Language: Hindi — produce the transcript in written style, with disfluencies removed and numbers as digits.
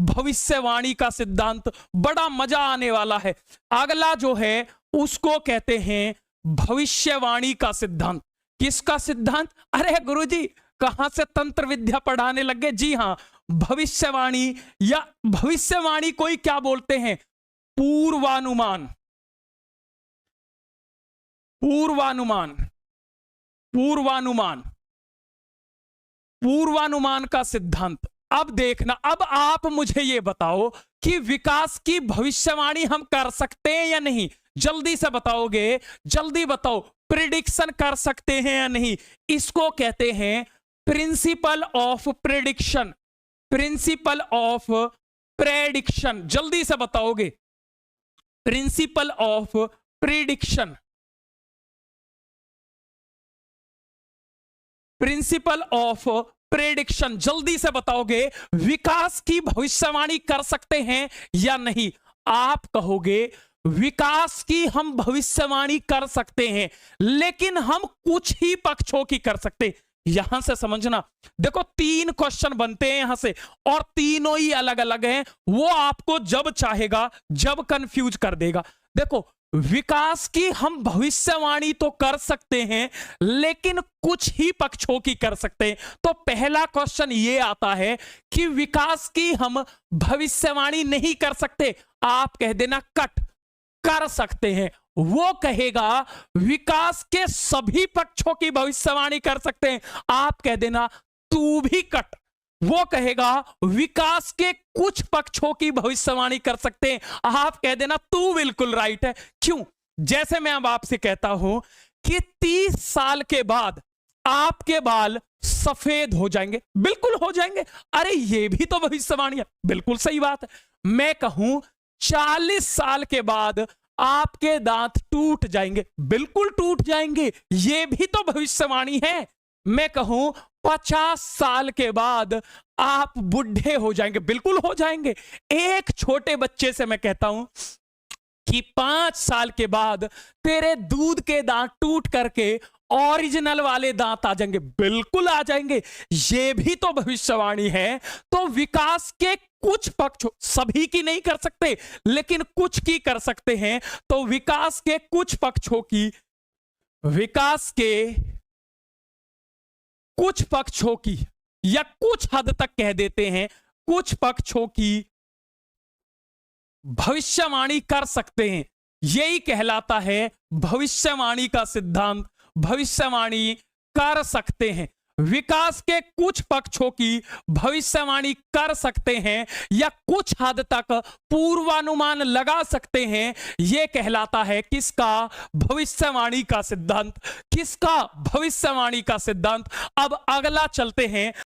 भविष्यवाणी का सिद्धांत। बड़ा मजा आने वाला है। अगला जो है उसको कहते हैं भविष्यवाणी का सिद्धांत। किसका सिद्धांत? अरे गुरुजी कहां से तंत्र विद्या पढ़ाने लग गए? जी हां, भविष्यवाणी या भविष्यवाणी कोई क्या बोलते हैं? पूर्वानुमान। पूर्वानुमान, पूर्वानुमान, पूर्वानुमान का सिद्धांत। अब देखना, अब आप मुझे यह बताओ कि विकास की भविष्यवाणी हम कर सकते हैं या नहीं? जल्दी से बताओगे, जल्दी बताओ, प्रिडिक्शन कर सकते हैं या नहीं? इसको कहते हैं principle of prediction. Principle of prediction, जल्दी से बताओगे। Principle of prediction, principle of prediction, जल्दी से बताओगे विकास की भविष्यवाणी कर सकते हैं या नहीं? आप कहोगे विकास की हम भविष्यवाणी कर सकते हैं, लेकिन हम कुछ ही पक्षों की कर सकते। यहां से समझना, देखो 3 क्वेश्चन बनते हैं यहां से, और तीनों ही अलग अलग हैं। वो आपको जब चाहेगा जब कंफ्यूज कर देगा। देखो, विकास की हम भविष्यवाणी तो कर सकते हैं, लेकिन कुछ ही पक्षों की कर सकते हैं। तो पहला क्वेश्चन ये आता है कि विकास की हम भविष्यवाणी नहीं कर सकते। आप कह देना कट, कर सकते हैं। वो कहेगा विकास के सभी पक्षों की भविष्यवाणी कर सकते हैं। आप कह देना तू भी कट। वो कहेगा विकास के कुछ पक्षों की भविष्यवाणी कर सकते हैं। आप कह देना तू बिल्कुल राइट है। क्यों? जैसे मैं अब आपसे कहता हूं कि 30 साल के बाद आपके बाल सफेद हो जाएंगे। बिल्कुल हो जाएंगे। अरे ये भी तो भविष्यवाणी है। बिल्कुल सही बात है। मैं कहूं 40 साल के बाद आपके दांत टूट जाएंगे। बिल्कुल टूट जाएंगे। ये भी तो भविष्यवाणी है। मैं कहूं 50 साल के बाद आप बुढ़े हो जाएंगे। बिल्कुल हो जाएंगे। एक छोटे बच्चे से मैं कहता हूं कि 5 साल के बाद तेरे दूध के दांत टूट करके ओरिजिनल वाले दांत आ जाएंगे। बिल्कुल आ जाएंगे। ये भी तो भविष्यवाणी है। तो विकास के कुछ पक्ष, सभी की नहीं कर सकते लेकिन कुछ की कर सकते हैं। तो विकास के कुछ पक्षों की, विकास के कुछ पक्षों की, या कुछ हद तक कह देते हैं कुछ पक्षों की भविष्यवाणी कर सकते हैं। यही कहलाता है भविष्यवाणी का सिद्धांत। भविष्यवाणी कर सकते हैं। विकास के कुछ पक्षों की भविष्यवाणी कर सकते हैं या कुछ हद तक पूर्वानुमान लगा सकते हैं। यह कहलाता है किसका? भविष्यवाणी का सिद्धांत। किसका? भविष्यवाणी का सिद्धांत। अब अगला चलते हैं।